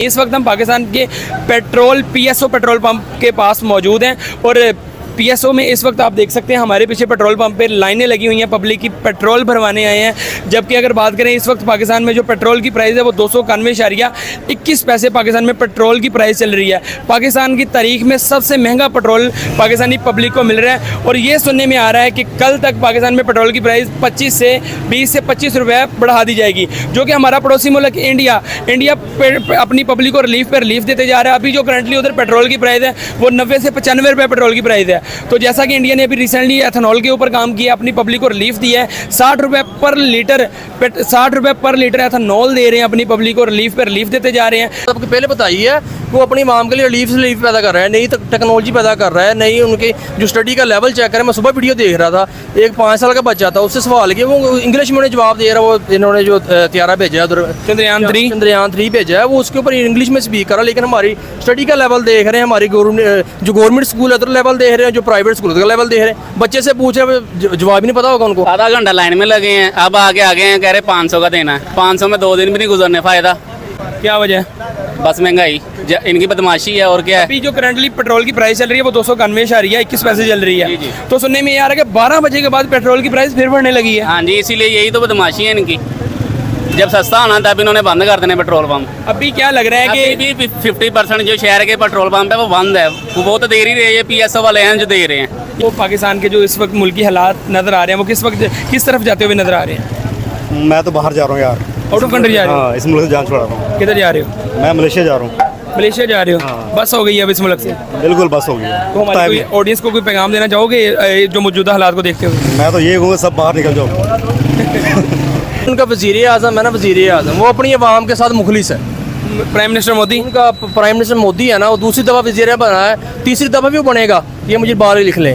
इस वक्त हम पाकिस्तान के पेट्रोल पीएसओ पेट्रोल पंप के पास मौजूद हैं और पीएसओ में इस वक्त आप देख सकते हैं हमारे पीछे पेट्रोल पंप पे लाइनें लगी हुई हैं, पब्लिक की पेट्रोल भरवाने आए हैं। जबकि अगर बात करें इस वक्त पाकिस्तान में जो पेट्रोल की प्राइस है वो 291.21 पैसे पाकिस्तान में पेट्रोल की प्राइस चल रही है। पाकिस्तान की तारीख में सबसे महंगा पेट्रोल पाकिस्तानी पब्लिक को मिल रहा है और ये सुनने में आ रहा है कि कल तक पाकिस्तान में पेट्रोल की प्राइस 20 से 25 रुपये बढ़ा दी जाएगी, जो कि हमारा पड़ोसी मुल्क इंडिया अपनी पब्लिक को रिलीफ देते जा रहा है। अभी जो करंटली उधर पेट्रोल की प्राइस है वो 90 से 95 रुपये पेट्रोल की प्राइस है। तो जैसा कि इंडिया ने अभी रिसेंटली एथेनॉल के ऊपर काम किया, अपनी पब्लिक को रिलीफ दिया है, 60 रुपये पर लीटर एथेनॉल दे रहे हैं अपनी पब्लिक को, रिलीफ देते जा रहे हैं। सबके पहले बताइए वो अपनी आवाम के लिए रिलीफ पैदा कर रहा है, नई टेक्नोलॉजी पैदा कर रहा है, नई उनकी जो स्टडी का लेवल चेक करें। मैं सुबह वीडियो देख रहा था, एक 5 साल का बच्चा था, उससे सवाल किया, वो इंग्लिश में उन्हें जवाब दे रहा है। वो इन्होंने जो त्यारा भेजा है उधर चंद्रयान 3 भेजा है, वो उसके ऊपर इंग्लिश में स्पीक कर रहा है। लेकिन हमारी स्टडी का लेवल देख रहे हैं, हमारी गवर्नमेंट स्कूल उधर लेवल देख रहे हैं, जो प्राइवेट स्कूल का लेवल देख रहे हैं। बच्चे से पूछ रहे हैं, जवाब ही नहीं पता होगा उनको। आधा घंटा लाइन में लगे हैं, अब आगे हैं, कह रहे 500 का देना है। 500 में 2 दिन भी नहीं गुजरने, फायदा क्या वजह है? बस महंगाई, इनकी बदमाशी है और क्या है। अभी जो करंटली पेट्रोल की प्राइस चल रही है वो 291 आ रही है, 21 पैसे चल रही है। जी। तो सुनने में ये आ रहा है कि 12 बजे के बाद पेट्रोल की प्राइस फिर बढ़ने लगी है। हाँ जी, इसीलिए यही तो बदमाशी है इनकी। जब सस्ता होना तब इन्होंने बंद कर देने पेट्रोल पंप। अभी क्या लग रहा है कि अभी भी 50% जो शहर के पेट्रोल पंप है वो बंद है, वो तो दे ही रहे हैं, पीएसओ वाले हैं जो दे रहे हैं। वो पाकिस्तान के जो इस वक्त मुल्की हालात नजर आ रहे हैं वो किस तरफ जाते हुए नजर आ रहे हैं? मैं तो बाहर जा रहा हूँ यार, आउट ऑफ कंट्री जा रहे हो? हाँ, इस मुल्क से जान छुड़ा रहा हूँ। किधर जा रहे हो? मैं मलेशिया जा रहा हूँ। मलेशिया जा रहे हो? हाँ। बस हो गई है अब इस मुल्क से? बिल्कुल बस हो गई। तो हमारे ऑडियंस को कोई पैगाम देना चाहोगे जो मौजूदा हालात को देखते हुए? मैं तो ये कहूँगा सब बाहर निकल जाओ। उनका वज़ीर आज़म है ना, वज़ीर आज़म, वो अपनी आवाम के साथ मुखलिस है। प्राइम मिनिस्टर मोदी, उनका प्राइम मिनिस्टर मोदी है ना, वो दूसरी दफ़ा वज़ीर बना है, तीसरी दफ़ा भी वो बनेगा, ये मुझे बाहर ही लिख लें।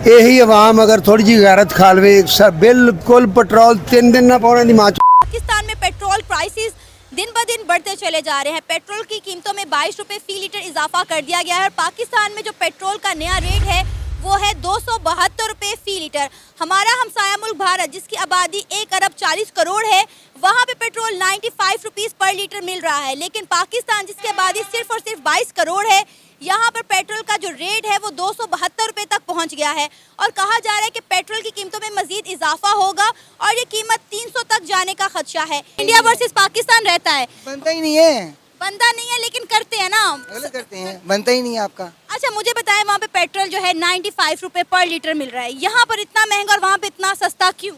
यही अवाम अगर थोड़ी जी गैरत खालवे बिल्कुल पेट्रोल 3 दिन ना पौने दी माँ। पाकिस्तान में पेट्रोल प्राइसेस दिन ब दिन बढ़ते चले जा रहे हैं। पेट्रोल की कीमतों में 22 रुपये फी लीटर इजाफा कर दिया गया है और पाकिस्तान में जो पेट्रोल का नया रेट है वो है 272 रुपये फी लीटर। हमारा हमसाया मुल्क भारत, जिसकी आबादी 1 अरब 40 करोड़ है, वहाँ पे पेट्रोल 95 रुपीज़ पर लीटर मिल रहा है। लेकिन पाकिस्तान, जिसकी आबादी सिर्फ और सिर्फ 22 करोड़ है, यहाँ पर पेट्रोल का जो रेट है वो 272 रुपये तक पहुँच गया है और कहा जा रहा है कि पेट्रोल की कीमतों में मजीद इजाफा होगा और ये कीमत 300 तक जाने का खदशा है। इंडिया वर्सेस पाकिस्तान रहता है, बनता ही नहीं है, बनता नहीं है, लेकिन करते हैं ना, गलत करते हैं, बनता ही नहीं है आपका। अच्छा मुझे बताएं, वहाँ पे पेट्रोल जो है 95 रुपये पर लीटर मिल रहा है, यहाँ पर इतना महंगा और वहाँ पे इतना सस्ता क्यों?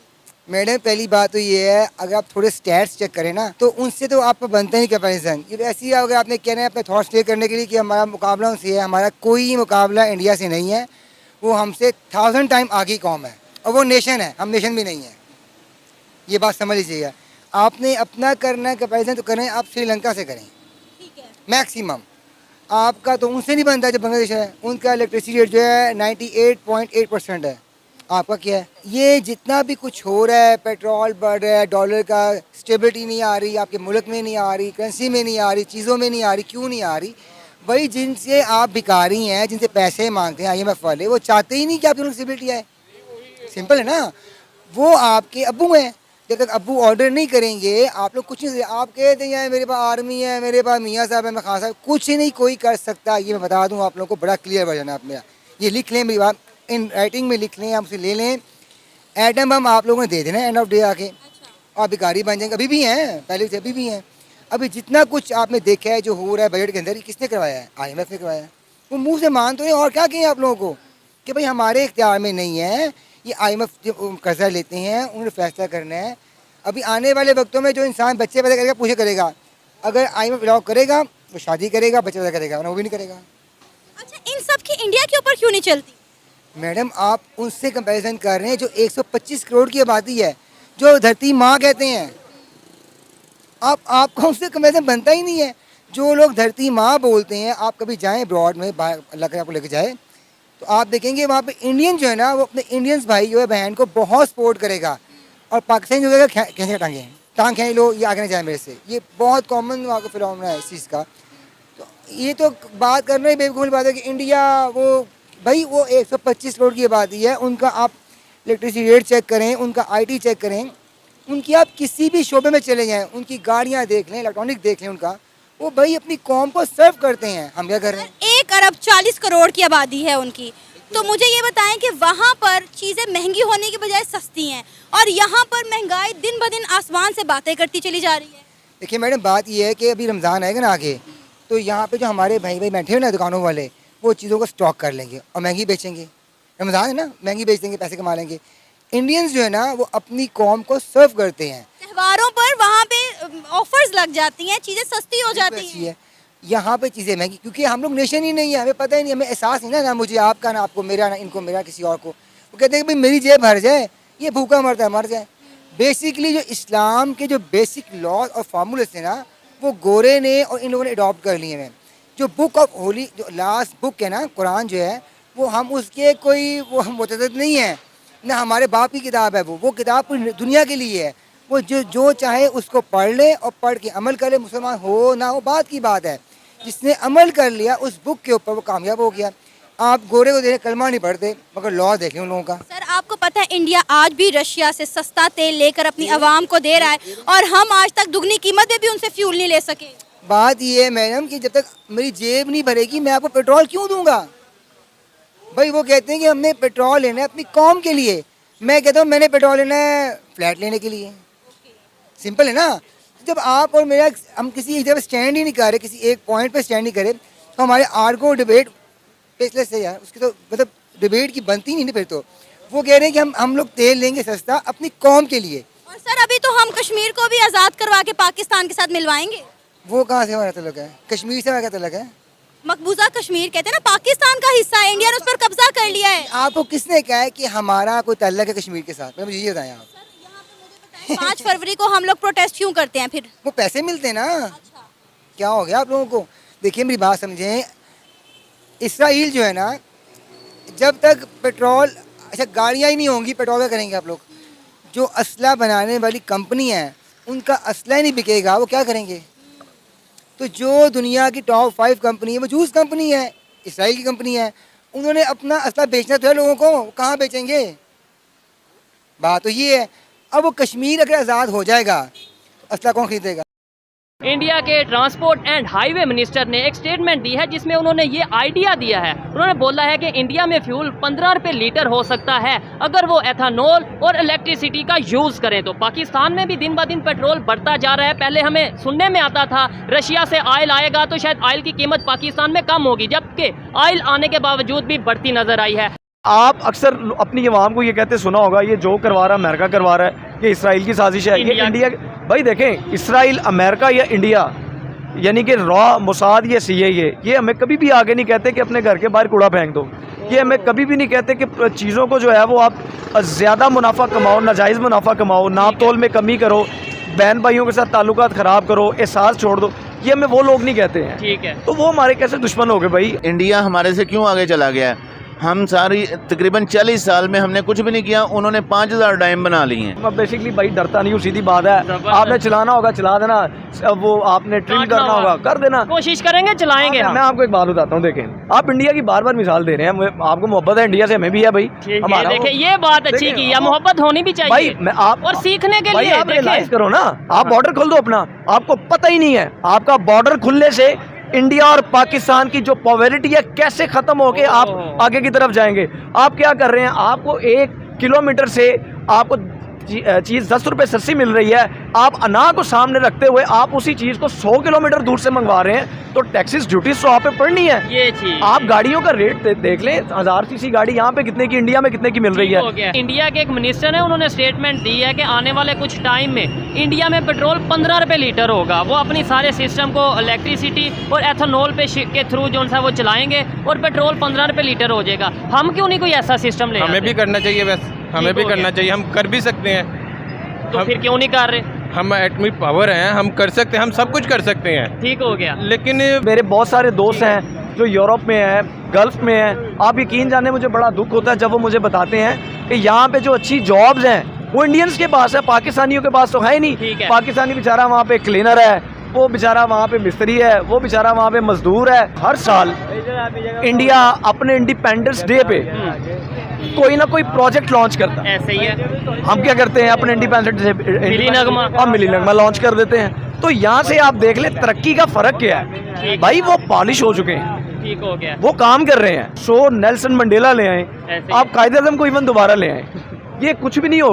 मैडम पहली बात तो ये है, अगर आप थोड़े स्टैट्स चेक करें ना तो उनसे तो आपका बनता ही कंपैरिजन। ये ऐसी अगर आपने कहना है अपने थॉट्स क्लियर करने के लिए कि हमारा मुकाबला उनसे है, हमारा कोई मुकाबला इंडिया से नहीं है। वो हमसे 1000 टाइम आगे कौम है और वो नेशन है, हम नेशन भी नहीं है। ये बात समझ लीजिएगा। आपने अपना करना है कंपैरिजन तो करें, आप श्रीलंका से करें मैक्सिमम। आपका तो उनसे नहीं बनता जो बांग्लादेश है, उनका इलेक्ट्रिसिटी रेट जो है 98.8% है। आपका क्या है? ये जितना भी कुछ हो रहा है, पेट्रोल बढ़ रहा है, डॉलर का स्टेबिलिटी नहीं आ रही, आपके मुल्क में नहीं आ रही, करेंसी में नहीं आ रही, चीज़ों में नहीं आ रही। क्यों नहीं आ रही? वही जिनसे आप भिखारी हैं, जिनसे पैसे मांगते हैं IMF वाले, वो चाहते ही नहीं कि आपके मुल्क स्टेबिलिटी आए। सिंपल है ना। वो आपके अब्बू हैं, जब तक अब्बू ऑर्डर नहीं करेंगे आप लोग कुछ नहीं। आप कहते हैं मेरे पास आर्मी है, मेरे पास मियाँ साहब है, मैं खान साहब, कुछ नहीं कोई कर सकता। ये मैं बता दूँ आप लोगों को, बड़ा क्लियर वर्जन है आप मेरा। ये लिख लें, मेरी बात इन राइटिंग में लिख लें, आप उसे ले लें। एटम बम आप लोगों ने दे देना एंड ऑफ डे आके, आप भिखारी बन जाएंगे। अभी भी हैं, पहले से अभी भी हैं। अभी जितना कुछ आपने देखा है जो हो रहा है बजट के अंदर, किसने करवाया है? IMF ने करवाया है। वो मुँह से मान तो है, और क्या कहें आप लोगों को कि भाई हमारे इख्तियार में नहीं है। ये IMF जो कर्जा लेते हैं उन्हें फैसला करना है। अभी आने वाले वक्तों में जो इंसान बच्चे पैदा करेगा पूछे करेगा, अगर IMF अलाउ करेगा वो शादी करेगा, बच्चे पैदा करेगा, वरना वो भी नहीं करेगा। अच्छा, इन सब की इंडिया के ऊपर क्यों नहीं चलती? मैडम आप उनसे कंपैरिजन कर रहे हैं जो 125 करोड़ की आबादी है, जो धरती माँ कहते हैं। आपका उनसे कंपैरिजन बनता ही नहीं है। जो लोग धरती माँ बोलते हैं, आप कभी जाएं ब्रॉड में, अल्लाह करे आपको लेके जाए, तो आप देखेंगे वहाँ पे इंडियन जो है ना, वो अपने इंडियंस भाई जो है बहन को बहुत सपोर्ट करेगा। और पाकिस्तान जो है कैसे टांग खेल लो, ये आगे नहीं जाए मेरे से। ये बहुत कॉमन वहाँ का फिनोमेना है इस चीज़ का। तो ये तो बात करना ही बेवकूफ़ी बात है कि इंडिया वो भाई वो 125 करोड़ की आबादी है, उनका आप इलेक्ट्रिसिटी रेट चेक करें, उनका IT चेक करें, उनकी आप किसी भी शोबे में चले जाएं, उनकी गाड़ियां देख लें, इलेक्ट्रॉनिक देख लें, उनका वो भाई अपनी कौम को सर्व करते हैं। हम क्या कर रहे हैं? 1 अरब 40 करोड़ की आबादी है उनकी। तो मुझे ये बताएं कि वहाँ पर चीज़ें महंगी होने की बजाय सस्ती हैं और यहाँ पर महंगाई दिन ब दिन आसमान से बातें करती चली जा रही है। देखिए मैडम, बात ये है कि अभी रमज़ान आएगा ना आगे, तो यहाँ पे जो हमारे भाई बैठे हुए ना दुकानों वाले, वो चीज़ों को स्टॉक कर लेंगे और महंगी बेचेंगे। रमज़ान है ना, महंगी बेच देंगे, पैसे कमा लेंगे। इंडियंस जो है ना वो अपनी कौम को सर्व करते हैं। त्योहारों पर वहाँ पे ऑफर्स लग जाती हैं, चीज़ें सस्ती हो जाती हैं। यहाँ पे चीज़ें महंगी, क्योंकि हम लोग नेशन ही नहीं है, हमें पता ही नहीं, हमें एहसास नहीं ना मुझे आपका, ना आपको मेरा, ना इनको मेरा, किसी और को। वो कहते हैं कि भाई मेरी जेब भर जाए, ये भूखा मरता है मर जाए। बेसिकली जो इस्लाम के जो बेसिक लॉज और फार्मूले थे ना, वो गोरे ने और इन लोगों ने अडॉप्ट कर लिए हैं। जो बुक ऑफ होली, जो लास्ट बुक है ना कुरान जो है, वो हम उसके कोई वो हम मुतअद्दिद नहीं है ना, हमारे बाप की किताब है वो किताब पूरी दुनिया के लिए है। वो जो चाहे उसको पढ़ ले और पढ़ के अमल करे, मुसलमान हो ना हो बात की बात है। जिसने अमल कर लिया उस बुक के ऊपर वो कामयाब हो गया। आप गोरे को देख कलमा नहीं पढ़ते, मगर लॉ देखें उन लोगों का। सर आपको पता है इंडिया आज भी रशिया से सस्ता तेल लेकर अपनी आवाम को दे रहा है और हम आज तक दुगनी कीमत में भी उनसे फ्यूल नहीं ले सके। बात ये है मैडम कि जब तक मेरी जेब नहीं भरेगी मैं आपको पेट्रोल क्यों दूंगा? भाई वो कहते हैं कि हमने पेट्रोल लेना है अपनी कौम के लिए, मैं कहता हूँ मैंने पेट्रोल लेना है फ्लैट लेने के लिए। सिंपल है ना। जब आप और मेरा हम किसी एक जगह स्टैंड ही नहीं कर रहे, किसी एक पॉइंट पे स्टैंड नहीं करे, तो हमारे आर्गो डिबेट पेसलेस है यार, उसकी तो मतलब डिबेट की बनती नहीं। फिर तो वो कह रहे हैं कि हम लोग तेल लेंगे सस्ता अपनी कौम के लिए। और सर अभी तो हम कश्मीर को भी आज़ाद करवा के पाकिस्तान के साथ मिलवाएंगे। वो कहाँ से हमारा तल्लुक है? कश्मीर से हमारा क्या तल्लुक है? मकबूजा कश्मीर कहते हैं ना, पाकिस्तान का हिस्सा है, इंडिया ने उस पर कब्जा कर लिया है। आपको किसने कहा है कि हमारा कोई तल्लुक है कश्मीर के साथ? मुझे ये बताएं आप। 5 फरवरी को हम लोग प्रोटेस्ट क्यों करते हैं फिर? वो पैसे मिलते हैं ना। क्या हो गया आप लोगों को? देखिए मेरी बात समझें, इसराइल जो है ना, जब तक पेट्रोल, अच्छा गाड़ियाँ ही नहीं होंगी, पेट्रोल क्या करेंगे आप लोग? जो असला बनाने वाली कंपनी है उनका असला ही नहीं बिकेगा, वो क्या करेंगे? तो जो दुनिया की टॉप 5 कंपनी है वो जूस कंपनी है, इसराइल की कंपनी है, उन्होंने अपना असला बेचना तो है लोगों को, कहाँ बेचेंगे? बात तो ये है। अब वो कश्मीर अगर आज़ाद हो जाएगा तो असला कौन खरीदेगा? इंडिया के ट्रांसपोर्ट एंड हाईवे मिनिस्टर ने एक स्टेटमेंट दी है जिसमें उन्होंने ये आइडिया दिया है। उन्होंने बोला है कि इंडिया में फ्यूल 15 रुपये लीटर हो सकता है अगर वो एथानॉल और इलेक्ट्रिसिटी का यूज़ करें। तो पाकिस्तान में भी दिन ब दिन पेट्रोल बढ़ता जा रहा है। पहले हमें सुनने में आता था रशिया से ऑयल आएगा तो शायद ऑयल की कीमत पाकिस्तान में कम होगी, जबकि ऑयल आने के बावजूद भी बढ़ती नजर आई है। आप अक्सर अपनी आवाम को ये कहते सुना होगा, ये जो करवा रहा है अमेरिका करवा रहा है, ये इसराइल की साजिश है, ये इंडिया। भाई देखें, इसराइल, अमेरिका या इंडिया, यानी कि रॉ, मोसाद या CIA, ये हमें कभी भी आगे नहीं कहते कि अपने घर के बाहर कूड़ा फेंक दो। ये हमें कभी भी नहीं कहते कि चीज़ों को जो है वो आप ज़्यादा मुनाफा कमाओ, नाजायज़ मुनाफा कमाओ, नाप तोल में कमी करो, बहन भाइयों के साथ ताल्लुकात ख़राब करो, एहसास छोड़ दो। ये हमें वो लोग नहीं कहते हैं। ठीक है, तो वो हमारे कैसे दुश्मन हो गए? भाई इंडिया हमारे से क्यों आगे चला गया है? हम सारी तकरीबन 40 साल में हमने कुछ भी नहीं किया, उन्होंने 5000 डैम बना लिए हैं। बेसिकली भाई डरता नहीं हूँ, सीधी बात है। आपने चलाना होगा चला देना, वो आपने ट्रिम करना होगा कर देना, कोशिश करेंगे चलाएंगे। मैं आपको एक बात बताता हूँ, देखें आप इंडिया की बार बार मिसाल दे रहे हैं, आपको मोहब्बत है इंडिया से, हमें भी है भाई। हमारा देखिए ये बात अच्छी की है, मोहब्बत होनी भी चाहिए भाई। मैं आप और सीखने के लिए आप रियलाइज करो ना, आप बॉर्डर खोल दो अपना, आपको पता ही नहीं है आपका बॉर्डर खुलने से इंडिया और पाकिस्तान की जो पॉवर्टी है कैसे खत्म होके आप आगे की तरफ जाएंगे। आप क्या कर रहे हैं? आपको 1 किलोमीटर से आपको चीज़ 10 रुपये सस्ती मिल रही है, आप अना को सामने रखते हुए आप उसी चीज़ को 100 किलोमीटर दूर से मंगवा रहे हैं, तो टैक्सेस ड्यूटीज तो आप पे पड़नी है। ये चीज आप गाड़ियों का रेट देख लें, 1000 सीसी गाड़ी यहाँ पे कितने की, इंडिया में कितने की मिल रही है। इंडिया के एक मिनिस्टर है, उन्होंने स्टेटमेंट दी है कि आने वाले कुछ टाइम में इंडिया में पेट्रोल 15 रुपये लीटर होगा। वो अपनी सारे सिस्टम को इलेक्ट्रिसिटी और एथेनॉल के थ्रू जो सा वो चलाएंगे और पेट्रोल 15 रुपये लीटर हो जाएगा। हम क्यों नहीं कोई ऐसा सिस्टम ले? हमें भी करना चाहिए, बस हमें भी करना चाहिए, हम कर भी सकते हैं। तो फिर क्यों नहीं कर रहे? हम एटॉमिक पावर हैं, हम कर सकते हैं, हम सब कुछ कर सकते हैं। ठीक हो गया। लेकिन मेरे बहुत सारे दोस्त हैं जो यूरोप में हैं, गल्फ में हैं। आप यकीन जाने मुझे बड़ा दुख होता है जब वो मुझे बताते हैं कि यहाँ पे जो अच्छी जॉब्स हैं वो इंडियंस के पास है, पाकिस्तानियों के पास तो है ही नहीं। पाकिस्तानी बेचारा वहाँ पे क्लीनर है, वो बेचारा वहाँ पे मिस्त्री है, वो बेचारा वहाँ पे मजदूर है। हर साल इंडिया अपने इंडिपेंडेंस डे पे कोई ना कोई प्रोजेक्ट लॉन्च करता है। ऐसे ही है। हम क्या करते हैं अपने इंडिपेंडेंस डे, मिली नगमा लॉन्च कर देते हैं। तो यहाँ से आप देख ले तरक्की का फ़र्क क्या है भाई, वो पॉलिश हो चुके हैं, ठीक हो गया। वो काम कर रहे हैं। सो नेल्सन मंडेला ले आए, ऐसे ही। आप कायदे आज़म को इवन दोबारा ले आए, ये कुछ भी नहीं हो